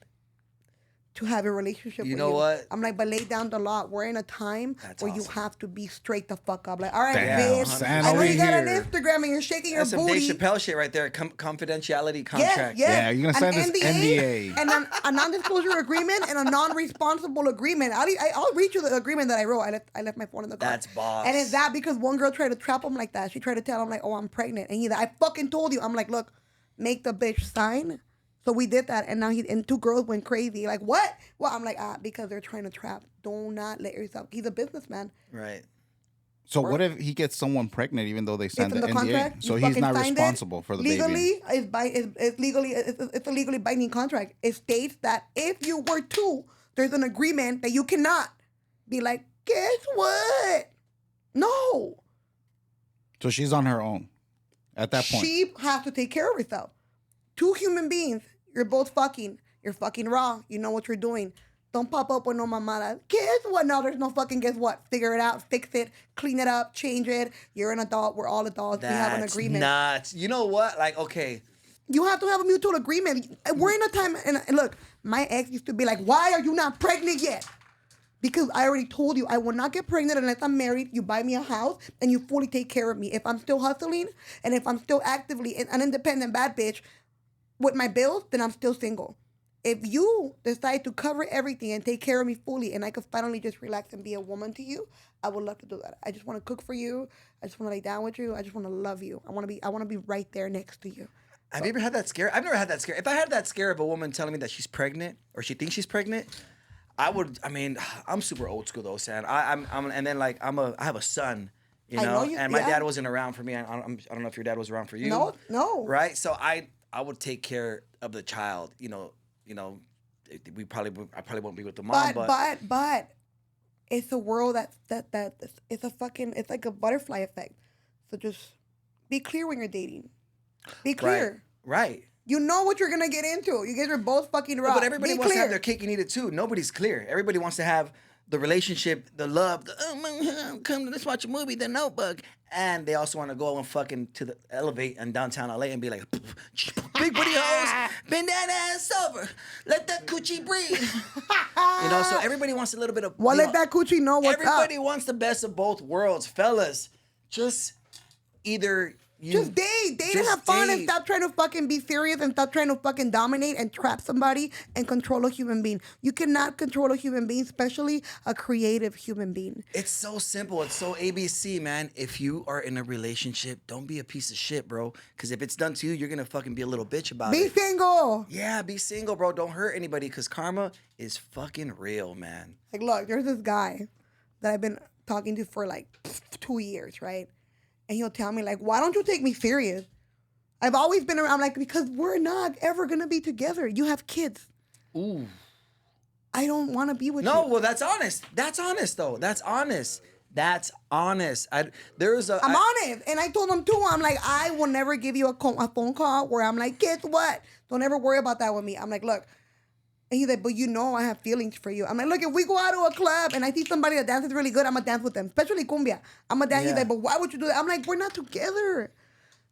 to have a relationship with you. You know what? I'm like, but lay down the law. We're in a time where you awesome. have to be straight the fuck up. Like, all right, Damn, bitch. San I know over you got an here. Instagram and you're shaking your That's some booty. Dave Chappelle shit right there. Confidentiality contract. Yeah, you're gonna sign An this NDA. and a non-disclosure agreement and a non-responsible agreement. I'll read you the agreement that I wrote. I left my phone in the car. That's boss. And it's that because one girl tried to trap him like that. She tried to tell him like, oh, I'm pregnant, and I fucking told you. I'm like, look, make the bitch sign. So we did that, and now and 2 girls went crazy. Like, what? Well, I'm like, because they're trying to trap. Do not let yourself. He's a businessman. Right. So what if he gets someone pregnant even though they signed the It's in NDA? contract. So You he's fucking not signed it. responsible for the legally, baby. It's a legally binding contract. It states that if you were to, there's an agreement that you cannot be like, guess what? No. So she's on her own at that point. She has to take care of herself. 2 human beings. You're both fucking. You're fucking raw. You know what you're doing. Don't pop up with no mamada. Guess what? No, there's no fucking guess what. Figure it out. Fix it. Clean it up. Change it. You're an adult. We're all adults. We have an agreement. Nuts. You know what? Like, okay. You have to have a mutual agreement. We're in a time, and look, my ex used to be like, why are you not pregnant yet? Because I already told you, I will not get pregnant unless I'm married. You buy me a house, and you fully take care of me. If I'm still hustling, and if I'm still actively an independent bad bitch with my bills, then I'm still single. if you decide to cover everything and take care of me fully, and I could finally just relax and be a woman to you, I would love to do that. I just want to cook for you. I just want to lay down with you. I just want to love you. I want to be right there next to you. Have you ever had that scare? I've never had that scare. If I had that scare of a woman telling me that she's pregnant or she thinks she's pregnant, I would. I mean, I'm super old school though, Sam. And then like I have a son, you know, and my dad wasn't around for me. I don't know if your dad was around for you. No. Right. So I would take care of the child. I probably won't be with the mom, but it's a world that it's like a butterfly effect. So just be clear when you're dating. Be clear. Right. You know what you're gonna get into. You guys are both fucking raw. But everybody wants to have their cake and eat it too. Nobody's clear. Everybody wants to have the relationship, the love, come let's watch a movie, The Notebook. And they also want to go and fucking to the elevate in downtown LA and be like, big booty hoes, bend that ass over, let that coochie breathe. So everybody wants a little bit of. Well, let that coochie know what's everybody up. wants the best of both worlds, fellas. Just either. Just date and have fun and stop trying to fucking be serious and stop trying to fucking dominate and trap somebody and control a human being. You cannot control a human being, especially a creative human being. It's so simple. It's so ABC, man. If you are in a relationship, don't be a piece of shit, bro. Because if it's done to you, you're going to fucking be a little bitch about it. Be single. Yeah, be single, bro. Don't hurt anybody because karma is fucking real, man. Like, look, there's this guy that I've been talking to for like 2 years, right? And he'll tell me, like, why don't you take me serious? I've always been around. I'm like, because we're not ever going to be together. You have kids. Ooh. I don't want to be with you. No, well, that's honest. That's honest, though. That's honest. That's honest. I'm honest. And I told him, too, I'm like, I will never give you a phone call where I'm like, guess what? Don't ever worry about that with me. I'm like, look. And he's like, but you know I have feelings for you. I'm like, look, if we go out to a club and I see somebody that dances really good, I'm going to dance with them. Especially cumbia. I'm going to dance. Yeah. He's like, but why would you do that? I'm like, we're not together.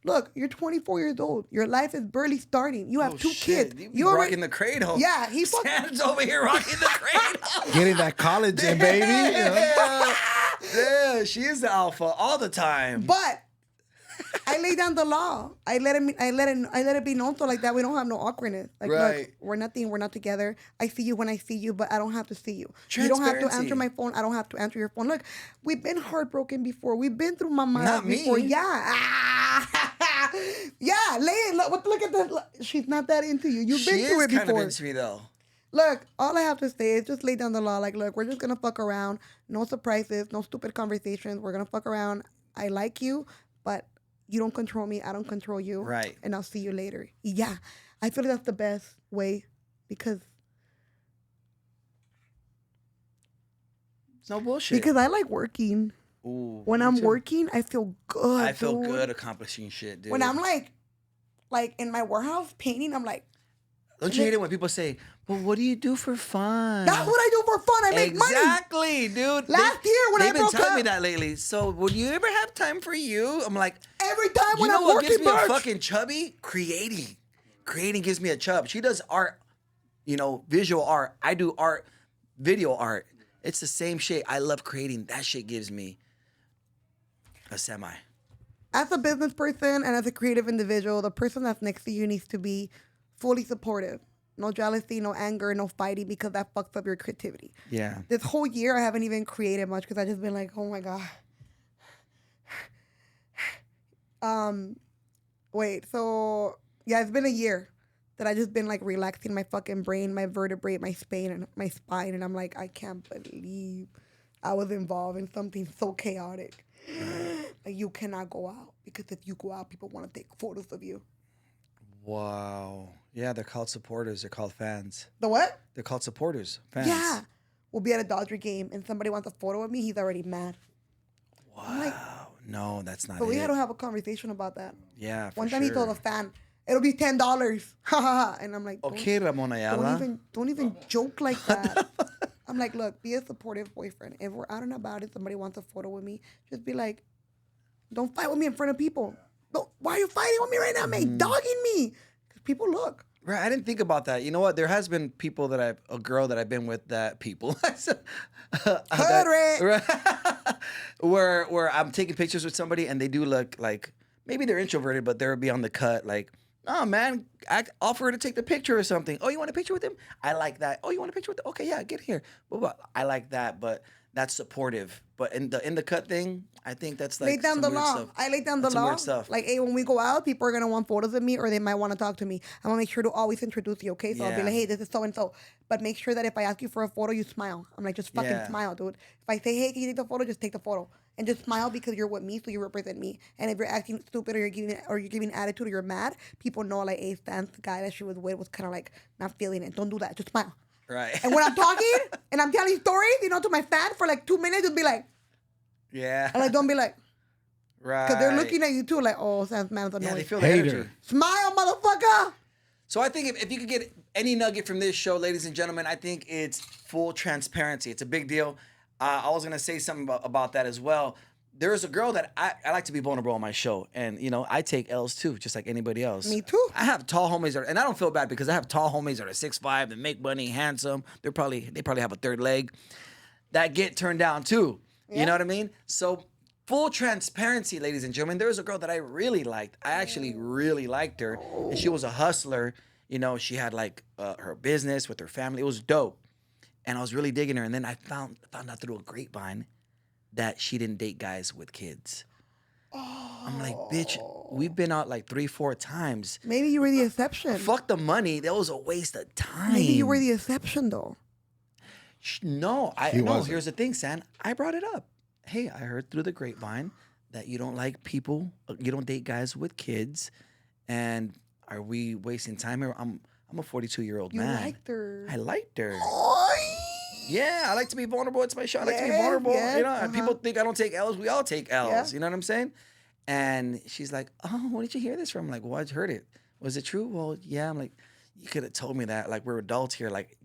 Look, you're 24 years old. Your life is barely starting. You have 2 kids. You're rocking the cradle. Yeah. Sam's over here rocking the cradle. Getting that college in, baby. Yeah, she is the alpha all the time. But I lay down the law. I let it be known so like that we don't have no awkwardness. Like, look, we're nothing. We're not together. I see you when I see you, but I don't have to see you. You don't have to answer my phone. I don't have to answer your phone. Look, we've been heartbroken before. We've been through mamadas before. Me. Yeah. Yeah. Look at that. She's not that into you. You've been through it before. She is kind of into me though. Look, all I have to say is just lay down the law. Like, look, we're just gonna fuck around. No surprises. No stupid conversations. We're gonna fuck around. I like you, but you don't control me. I don't control you. Right. And I'll see you later. Yeah. I feel like that's the best way because it's no bullshit. Because I like working. Ooh, when I'm working, I feel good. I feel good accomplishing shit, dude. When I'm like in my warehouse painting, I'm like. Don't you hate it when people say, "But what do you do for fun?" That's what I do for fun. I make money. Exactly, dude. Last year when I broke up, they've been telling me that lately. So, would you ever have time for you? I'm like, every time when I'm working, you know what gives me a fucking chubby? Creating. Creating gives me a chub. She does art, visual art. I do art, video art. It's the same shit. I love creating. That shit gives me a semi. As a business person and as a creative individual, the person that's next to you needs to be fully supportive. No jealousy, no anger, no fighting, because that fucks up your creativity. Yeah. This whole year, I haven't even created much because I just been like, oh my God. It's been a year that I just been like relaxing my fucking brain, my vertebrae, my spine, and I'm like, I can't believe I was involved in something so chaotic. Like, you cannot go out because if you go out, people want to take photos of you. Wow. Yeah, they're called supporters. They're called fans. The what? They're called supporters. Fans. Yeah. We'll be at a Dodger game and somebody wants a photo of me. He's already mad. Wow. No, that's not it. But we had to have a conversation about that. Yeah, for One time he told a fan, it'll be $10. Ha ha ha. And I'm like, okay, Ramon Ayala. Don't even joke like that. I'm like, look, be a supportive boyfriend. If we're out and about and somebody wants a photo with me, just be like, don't fight with me in front of people. Why are you fighting with me right now, man? Dogging me. Because people look. Right, I didn't think about that. You know what? There has been people a girl that I've been with where I'm taking pictures with somebody and they do look like, maybe they're introverted, but they'll be on the cut, like Oh man, offer her to take the picture or something. Oh, you want a picture with him? I like that. Oh, you want a picture with him? Okay, yeah, get here. But I like that, but that's supportive. But in the cut thing, I think that's like lay down the some weird law. stuff. I lay down the That's some law. weird stuff. Like, hey, when we go out, people are gonna want photos of me, or they might want to talk to me. I'm gonna make sure to always introduce you. Okay, so I'll be Yeah. like, hey, this is so and so. But make sure that if I ask you for a photo, you smile. I'm like, just fucking Yeah. smile, dude. If I say, hey, can you take the photo? Just take the photo and just smile because you're with me, so you represent me. And if you're acting stupid or you're giving attitude or you're mad, people know like, hey, Stan's the guy that she was with was kind of like not feeling it. Don't do that. Just smile. Right. And when I'm talking and I'm telling stories, to my fan for like 2 minutes, just be like, Yeah. and like don't be like. Right. Because they're looking at you too, like, oh, Sam's man's annoying. Yeah, they feel the Hater. energy. Smile, motherfucker. So I think if you could get any nugget from this show, ladies and gentlemen, I think it's full transparency. It's a big deal. I was gonna say something about that as well. There's a girl that I like to be vulnerable on my show, and I take L's too, just like anybody else. Me too. I have tall homies, and I don't feel bad because I have tall homies that are 6'5", that make money, handsome. They probably have a third leg, that get turned down too. You know what I mean? So full transparency, ladies and gentlemen. There was a girl that I really liked. I actually really liked her, and she was a hustler. She had like her business with her family. It was dope, and I was really digging her. And then I found out through a grapevine that she didn't date guys with kids. I'm like, bitch, we've been out like 3-4 times. Maybe you were the exception. Fuck the money. That was a waste of time. Maybe you were the exception, though. No, He no. wasn't. Here's the thing, San. I brought it up. Hey, I heard through the grapevine that you don't like people. You don't date guys with kids. And are we wasting time here? I'm a 42-year-old You man. liked her. I liked her. Oi! Yeah, I like to be vulnerable. It's my show. I like to be Yeah, vulnerable. yeah, People think I don't take L's. We all take L's. Yeah. You know what I'm saying? And she's like, "Oh, where did you hear this from?" I'm like, "Well, I heard it. Was it true?" "Well, yeah." I'm like, "You could have told me that. Like, we're adults here. Like,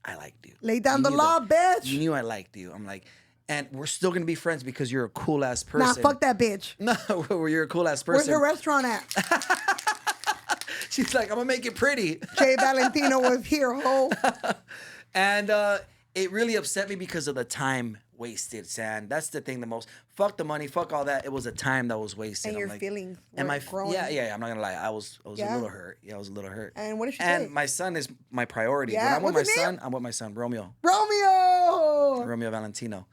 I liked you. Lay down You the knew law, that. bitch. You knew I liked you." I'm like, and we're still gonna be friends because you're a cool ass Nah, person. fuck that bitch. No, you're a cool ass Where's person. the restaurant at? She's like, "I'm gonna make it pretty." Jay Valentino was here, ho. And it really upset me because of the time wasted, San. That's the thing the most. Fuck the money, fuck all that. It was a time that was wasted. And I'm your like, feelings and were my growing. yeah. I'm not gonna lie. I was a Yeah. little hurt. Yeah, I was a little hurt. And what did she And say? my son is my priority. Yeah, When I'm with my what's his son, name? I'm with my son, Romeo Romeo. Valentino.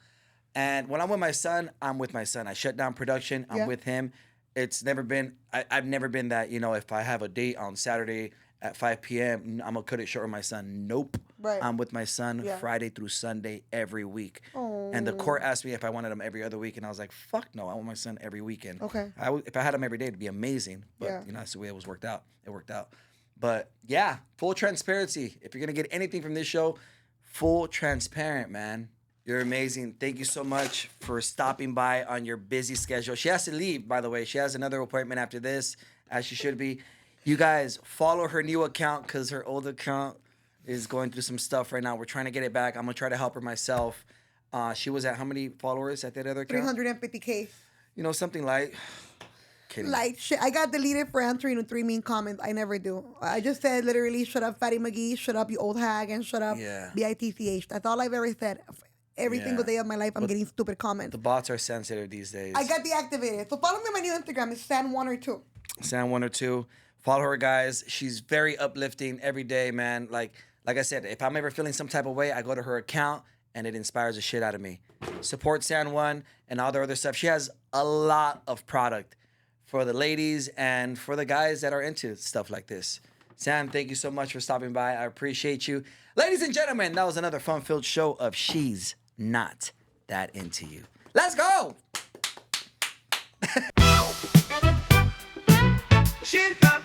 And when I'm with my son, I'm with my son. I shut down production. I'm Yeah. with him. It's never been. I've never been that. If I have a date on Saturday at 5 p.m., I'm gonna cut it short with my son. Nope. Right. I'm with my son Yeah. Friday through Sunday every week. And the court asked me if I wanted him every other week, and I was like, "Fuck no! I want my son every weekend." Okay. If I had him every day, it'd be amazing. But Yeah. that's the way it was worked out. It worked out. But yeah, full transparency. If you're gonna get anything from this show, full transparent, man. You're amazing. Thank you so much for stopping by on your busy schedule. She has to leave, by the way. She has another appointment after this, as she should be. You guys follow her new account because her old account is going through some stuff right now. We're trying to get it back. I'm gonna try to help her myself. She was at how many followers at that other account? 350K. Something like. Kidding. Like shit, I got deleted for answering 3 mean comments. I never do. I just said literally, "Shut up, Fatty McGee. Shut up, you old hag," and "Shut up, Yeah. bitch." That's all I've ever said. Every Yeah. single day of my life, I'm getting stupid comments. The bots are sensitive these days. I got deactivated. So follow me on my new Instagram. It's San1 or 2. San1 or 2. Follow her, guys. She's very uplifting every day, man. Like I said, if I'm ever feeling some type of way, I go to her account and it inspires the shit out of me. Support San1 and all the other stuff. She has a lot of product for the ladies and for the guys that are into stuff like this. Sam, thank you so much for stopping by. I appreciate you. Ladies and gentlemen, that was another fun-filled show of She's Not That Into You. Let's go! She's not